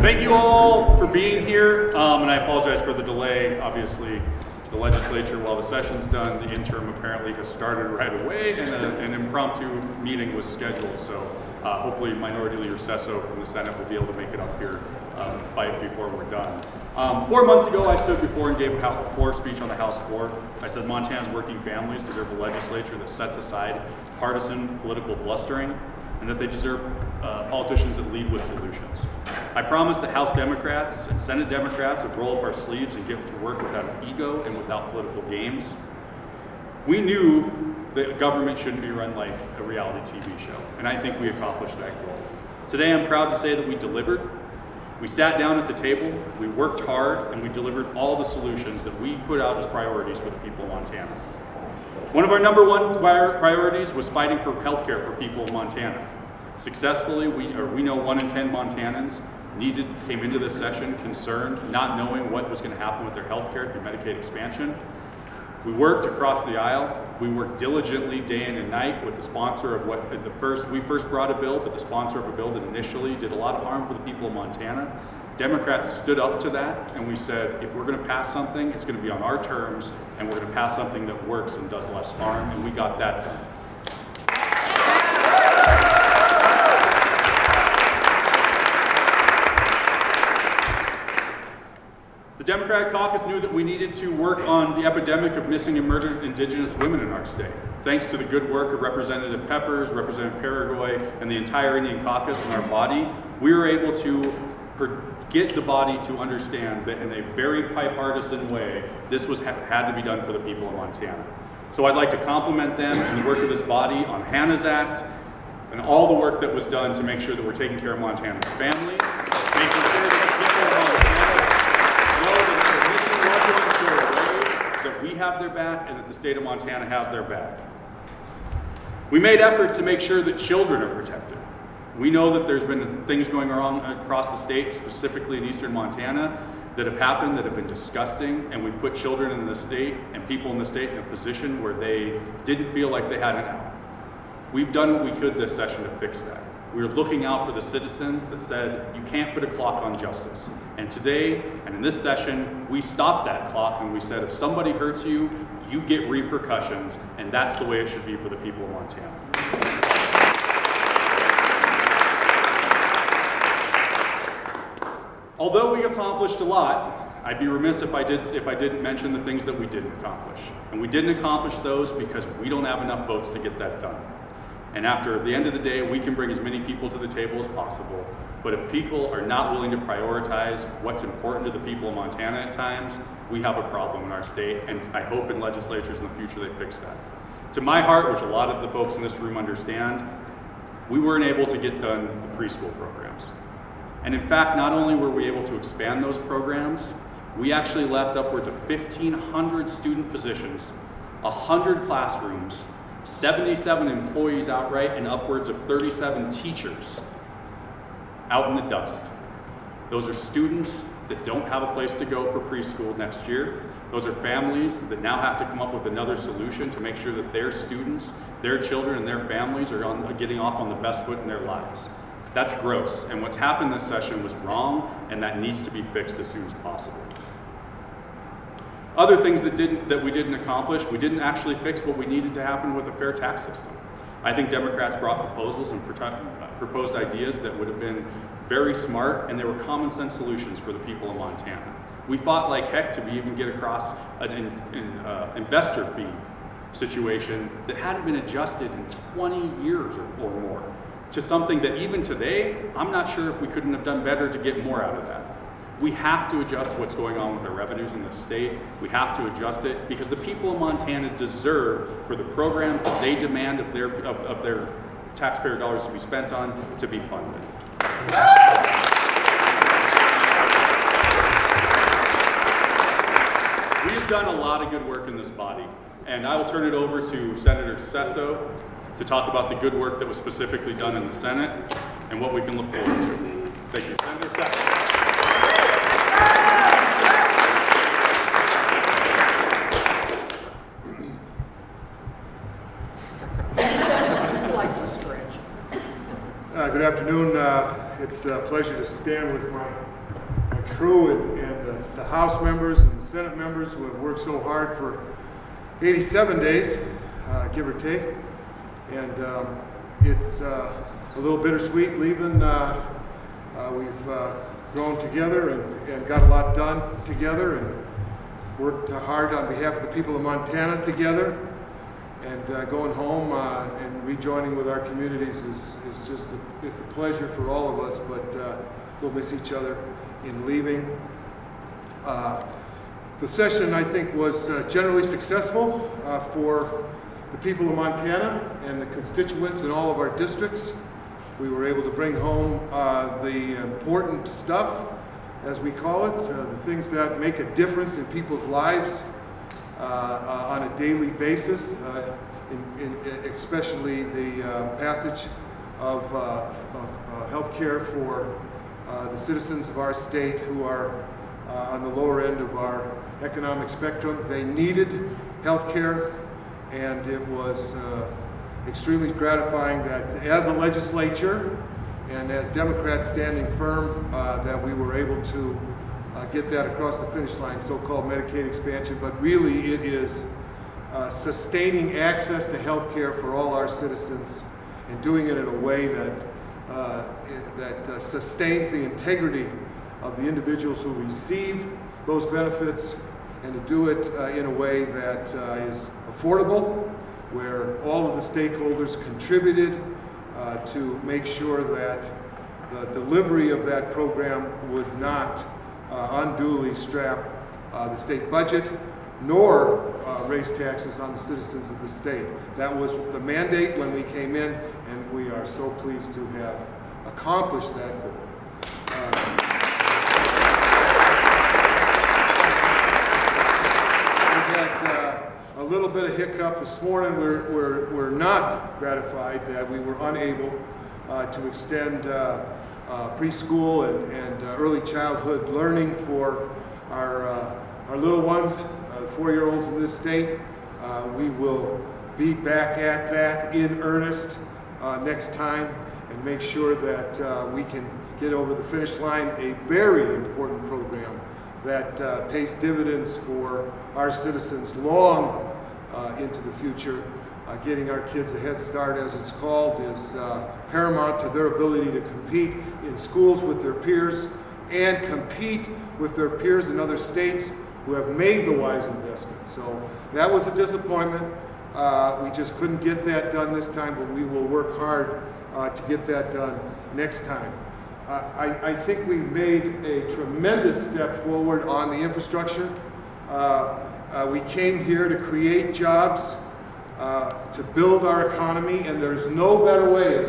Thank you all for being here, and I apologize for the delay. Obviously, the legislature, while the session's done, the interim apparently has started right away, and an impromptu meeting was scheduled. So hopefully Minority Leader Sesso from the Senate will be able to make it up here before we're done. 4 months ago, I stood before and gave a floor speech on the House floor. I said Montana's working families deserve a legislature that sets aside partisan political blustering, and that they deserve politicians that lead with solutions. I promised that House Democrats and Senate Democrats would roll up our sleeves and get to work without an ego and without political games. We knew that government shouldn't be run like a reality TV show, and I think we accomplished that goal. Today, I'm proud to say that we delivered. We sat down at the table, we worked hard, and we delivered all the solutions that we put out as priorities for the people of Montana. One of our number one priorities was fighting for health care for people of Montana. Successfully, we know 1 in 10 Montanans came into this session concerned, not knowing what was going to happen with their health care through Medicaid expansion. We worked across the aisle. We worked diligently day in and night with the sponsor of we first brought a bill, but the sponsor of a bill that initially did a lot of harm for the people of Montana. Democrats stood up to that, and we said, if we're going to pass something, it's going to be on our terms, and we're going to pass something that works and does less harm, and we got that done. The Democratic Caucus knew that we needed to work on the epidemic of missing and murdered Indigenous women in our state. Thanks to the good work of Representative Peppers, Representative Paraguay, and the entire Indian caucus in our body, we were able to get the body to understand that in a very bipartisan way, this had to be done for the people of Montana. So I'd like to compliment them and the work of this body on Hannah's Act and all the work that was done to make sure that we're taking care of Montana's families, making sure that the people of Montana know that we have their back and that the state of Montana has their back. We made efforts to make sure that children are protected. We know that there's been things going on across the state, specifically in eastern Montana, that have happened that have been disgusting, and we put children in the state and people in the state in a position where they didn't feel like they had an out. We've done what we could this session to fix that. We were looking out for the citizens that said, you can't put a clock on justice. And today, and in this session, we stopped that clock and we said, if somebody hurts you, you get repercussions, and that's the way it should be for the people of Montana. Although we accomplished a lot, I'd be remiss if I didn't mention the things that we didn't accomplish. And we didn't accomplish those because we don't have enough votes to get that done. And after the end of the day, we can bring as many people to the table as possible. But if people are not willing to prioritize what's important to the people of Montana at times, we have a problem in our state. And I hope in legislatures in the future they fix that. To my heart, which a lot of the folks in this room understand, we weren't able to get done the preschool programs. And in fact, not only were we able to expand those programs, we actually left upwards of 1,500 student positions, 100 classrooms, 77 employees outright, and upwards of 37 teachers out in the dust. Those are students that don't have a place to go for preschool next year. Those are families that now have to come up with another solution to make sure that their students, their children, and their families are getting off on the best foot in their lives. That's gross, and what's happened this session was wrong, and that needs to be fixed as soon as possible. Other things that we didn't accomplish, we didn't actually fix what we needed to happen with a fair tax system. I think Democrats brought proposals and proposed ideas that would have been very smart, and they were common sense solutions for the people of Montana. We fought like heck to even get across an investor fee situation that hadn't been adjusted in 20 years or more, to something that even today, I'm not sure if we couldn't have done better to get more out of that. We have to adjust what's going on with our revenues in the state. We have to adjust it because the people of Montana deserve for the programs that they demand of their taxpayer dollars to be spent on to be funded. We've done a lot of good work in this body, and I will turn it over to Senator Sesso to talk about the good work that was specifically done in the Senate and what we can look forward to. Thank you. Senator Sesso. Good afternoon. It's a pleasure to stand with my crew and the House members and the Senate members who have worked so hard for 87 days, give or take. And it's a little bittersweet leaving. We've grown together and got a lot done together and worked hard on behalf of the people of Montana together. And going home and rejoining with our communities is just it's a pleasure for all of us, but we'll miss each other in leaving. The session, I think, was generally successful for the people of Montana and the constituents in all of our districts. We were able to bring home the important stuff, as we call it, the things that make a difference in people's lives on a daily basis, especially the passage of health care for the citizens of our state who are on the lower end of our economic spectrum. They needed health care, and it was extremely gratifying that as a legislature and as Democrats standing firm that we were able to get that across the finish line, so-called Medicaid expansion, but really it is sustaining access to health care for all our citizens and doing it in a way that sustains the integrity of the individuals who receive those benefits, and to do it in a way that is affordable, where all of the stakeholders contributed to make sure that the delivery of that program would not unduly strap the state budget, nor raise taxes on the citizens of the state. That was the mandate when we came in, and we are so pleased to have accomplished that goal. We had a little bit of hiccup this morning. We're not gratified that we were unable to extend preschool and early childhood learning for our little ones, 4-year-olds in this state. We will be back at that in earnest next time and make sure that we can get over the finish line a very important program that pays dividends for our citizens long into the future. Getting our kids a head start, as it's called, is paramount to their ability to compete in schools with their peers and compete with their peers in other states who have made the wise investment. So that was a disappointment. We just couldn't get that done this time, but we will work hard to get that done next time. I think we made a tremendous step forward on the infrastructure. We came here to create jobs, to build our economy, and there's no better way, as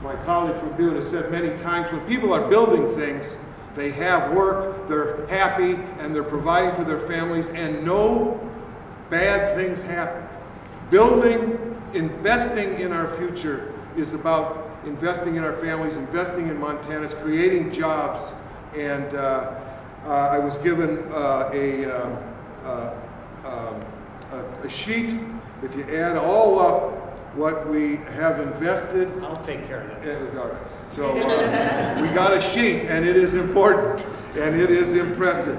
my colleague from Butte has said many times, when people are building things, they have work, they're happy, and they're providing for their families, and no bad things happen. Building, investing in our future is about investing in our families, investing in Montana's, creating jobs, and I was given a sheet. If you add all up what we have invested, I'll take care of that. all right. So we got a sheet, and it is important, and it is impressive.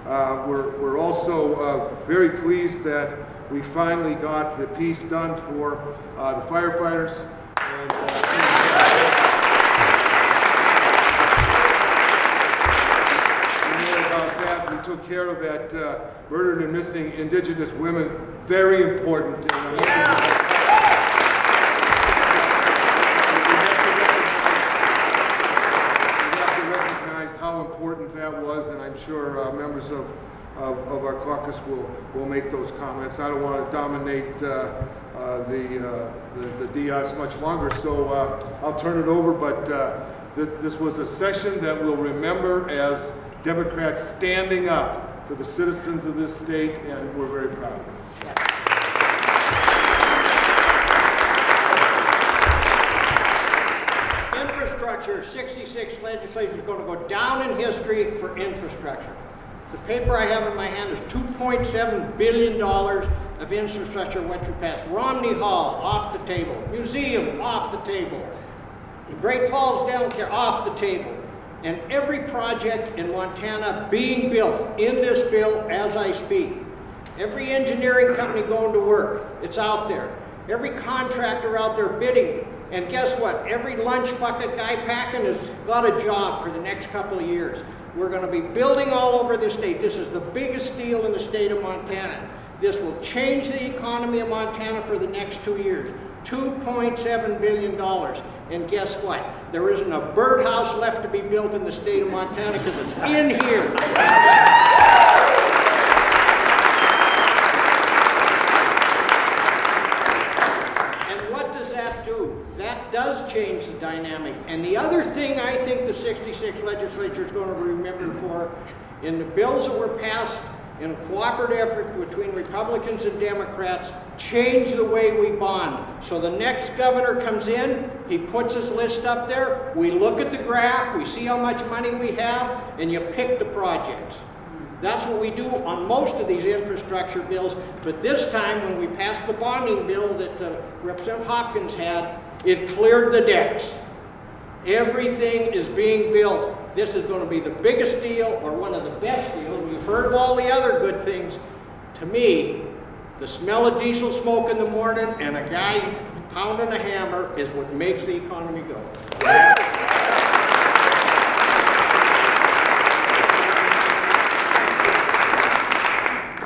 We're also very pleased that we finally got the piece done for the firefighters. And, about that, we took care of that murdered and missing Indigenous women. Very important. And we have to recognize how important that was, and I'm sure members of our caucus will make those comments. I don't want to dominate the dais much longer, so I'll turn it over, but this was a session that we'll remember as Democrats standing up for the citizens of this state, and we're very proud of it. Infrastructure, 66 legislation is going to go down in history for infrastructure. The paper I have in my hand is $2.7 billion of infrastructure which we passed. Romney Hall, off the table. Museum, off the table. Great Falls Dental Care off the table. And every project in Montana being built in this bill as I speak. Every engineering company going to work, it's out there. Every contractor out there bidding. And guess what? Every lunch bucket guy packing has got a job for the next couple of years. We're going to be building all over the state. This is the biggest deal in the state of Montana. This will change the economy of Montana for the next 2 years. $2.7 billion. And guess what? There isn't a birdhouse left to be built in the state of Montana because it's in here. That does change the dynamic. And the other thing I think the 66 legislature is going to remember for, in the bills that were passed in a cooperative effort between Republicans and Democrats, change the way we bond. So the next governor comes in, he puts his list up there, we look at the graph, we see how much money we have, and you pick the projects. That's what we do on most of these infrastructure bills, but this time when we passed the bonding bill that Representative Hopkins had, it cleared the decks. Everything is being built. This is going to be the biggest deal, or one of the best deals. We've heard of all the other good things. To me, the smell of diesel smoke in the morning and a guy pounding a hammer is what makes the economy go.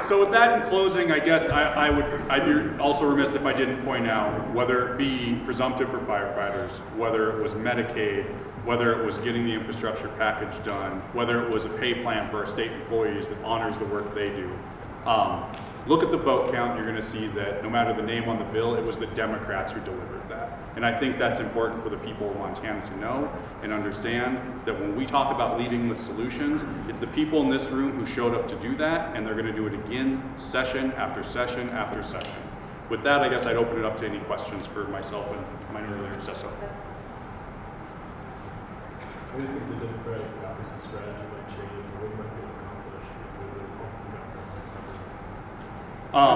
So with that in closing, I guess I'd be also remiss if I didn't point out, whether it be presumptive for firefighters, whether it was Medicaid, whether it was getting the infrastructure package done, whether it was a pay plan for our state employees that honors the work they do. Look at the vote count, you're going to see that no matter the name on the bill, it was the Democrats who delivered that. And I think that's important for the people of Montana to know and understand that when we talk about leading with solutions, it's the people in this room who showed up to do that, and they're going to do it again, session after session after session. With that, I guess I'd open it up to any questions for myself and Minority Leader Sesso. I think the Democratic Caucus strategy might change, or what might be accomplished if the Republican government next time.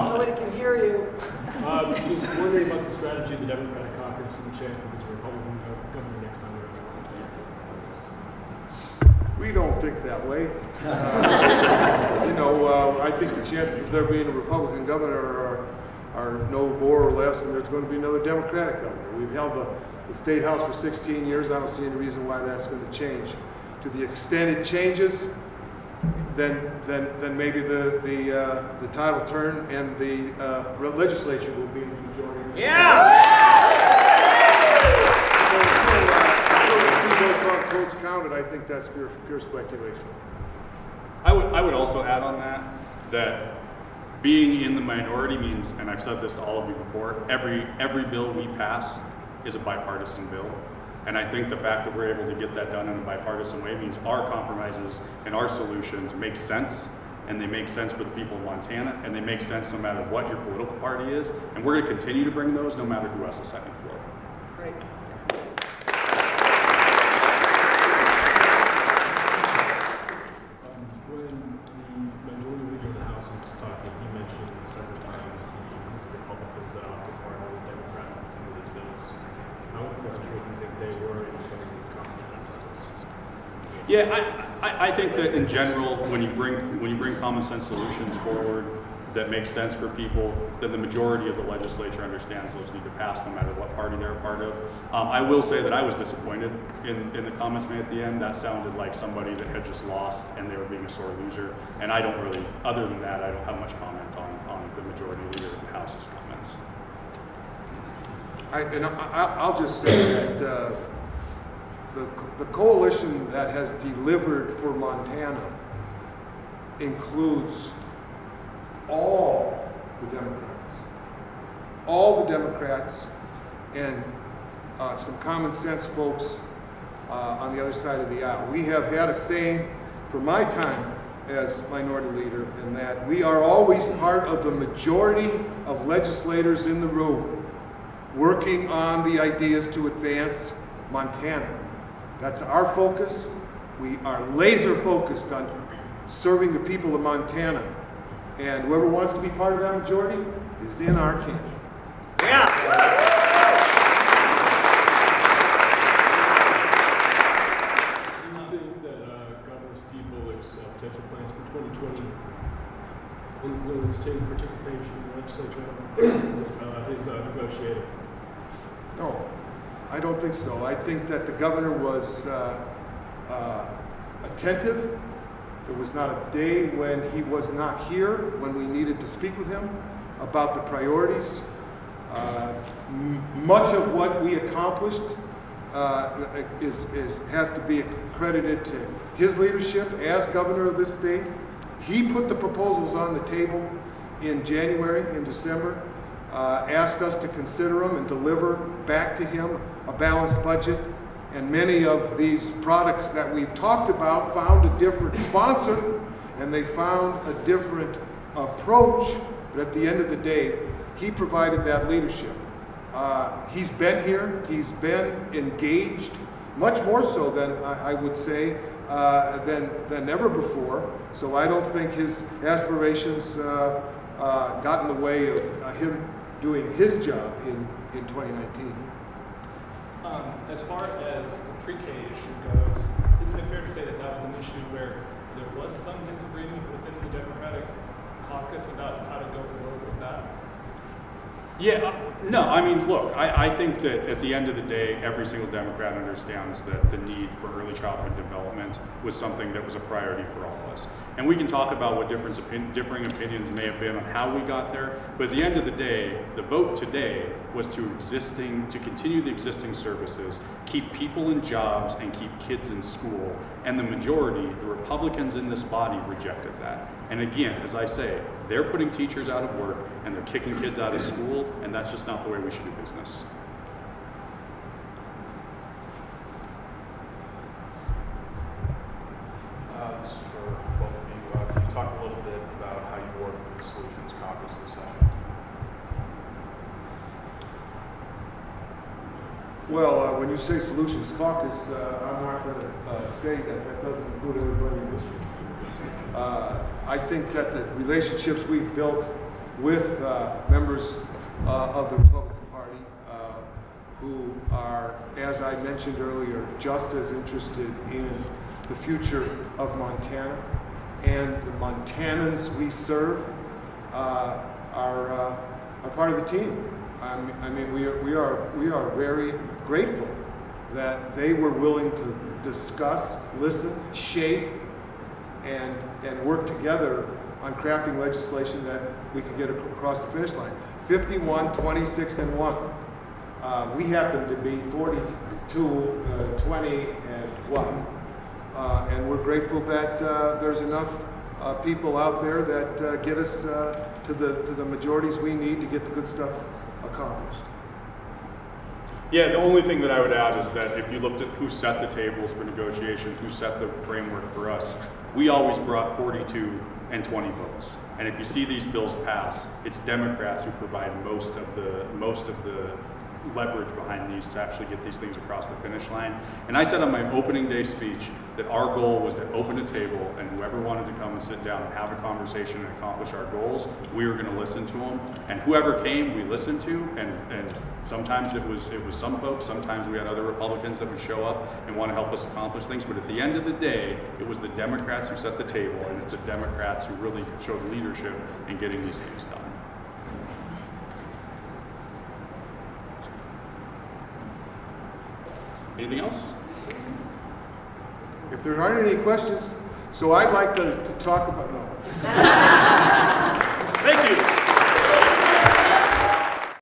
Nobody can hear you. Just wondering about the strategy of the Democratic Caucus and the chance of this Republican government next time around. We don't think that way. I think the chances of there being a Republican governor are no more or less than there's going to be another Democratic governor. We've held the State House for 16 years. I don't see any reason why that's going to change. To the extent it changes, then maybe the tide will turn and the legislature will be in the majority. Until we see those votes counted, I think that's pure speculation. I would also add on that being in the minority means, and I've said this to all of you before, every bill we pass is a bipartisan bill. And I think the fact that we're able to get that done in a bipartisan way means our compromises and our solutions make sense, and they make sense for the people of Montana, and they make sense no matter what your political party is. And we're going to continue to bring those no matter who has the second floor. Great. When the majority leader of the House was talking, he mentioned several times the Republicans that opted for the Democrats in some of these bills. I wasn't sure if you think they were in some of these compromises. Yeah, I think that in general, when you bring common sense solutions forward that make sense for people, then the majority of the legislature understands those need to pass no matter what party they're a part of. I will say that I was disappointed in the comments made at the end. That sounded like somebody that had just lost and they were being a sore loser. And I don't really, other than that, I don't have much comment on the majority leader of the House's comments. I'll just say that the coalition that has delivered for Montana includes all the Democrats, and some common sense folks on the other side of the aisle. We have had a saying for my time as minority leader, in that we are always part of the majority of legislators in the room working on the ideas to advance Montana. That's our focus. We are laser focused on serving the people of Montana. And whoever wants to be part of that majority is in our camp. Yeah. potential plans for 2020 influence Tim's participation in the legislature is negotiating? No, I don't think so. I think that the governor was attentive. There was not a day when he was not here when we needed to speak with him about the priorities. Much of what we accomplished has to be credited to his leadership as governor of this state. He put the proposals on the table in January, in December, asked us to consider them and deliver back to him a balanced budget. And many of these products that we've talked about found a different sponsor, and they found a different approach. But at the end of the day, he provided that leadership. He's been here, he's been engaged, much more so than I would say than ever before. So I don't think his aspirations got in the way of him doing his job in 2019. As far as the pre-K issue goes, isn't it fair to say that that was an issue where there was some disagreement within the Democratic caucus about how to go forward with that? Yeah, no, I mean, look, I think that at the end of the day, every single Democrat understands that the need for early childhood development was something that was a priority for all of us. And we can talk about what differing opinions may have been on how we got there, but at the end of the day, the vote today was to continue the existing services, keep people in jobs, and keep kids in school. And the majority, the Republicans in this body, rejected that. And again, as I say, they're putting teachers out of work and they're kicking kids out of school, and that's just not the way we should do business. This is for both of you. Can you talk a little bit about how you work with the Solutions Caucus this session? Well, when you say Solutions Caucus, I'm not going to say that doesn't include everybody in this room. I think that the relationships we've built with members of the Republican Party who are, as I mentioned earlier, just as interested in the future of Montana and the Montanans we serve are part of the team. I mean, we are very grateful that they were willing to discuss, listen, shape, and work together on crafting legislation that we could get across the finish line. 51, 26, and 1. We happen to be 42, 20, and 1. And we're grateful that there's enough people out there that get us to the majorities we need to get the good stuff accomplished. Yeah, the only thing that I would add is that if you looked at who set the tables for negotiations, who set the framework for us, we always brought 42 and 20 votes. And if you see these bills pass, it's Democrats who provide most of the leverage behind these to actually get these things across the finish line. And I said on my opening day speech that our goal was to open a table, and whoever wanted to come and sit down and have a conversation and accomplish our goals, we were going to listen to them. And whoever came, we listened to. And sometimes it was some folks. Sometimes we had other Republicans that would show up and want to help us accomplish things. But at the end of the day, it was the Democrats who set the table, and it's the Democrats who really showed leadership in getting these things done. Anything else? If there aren't any questions, so I'd like to talk about, no.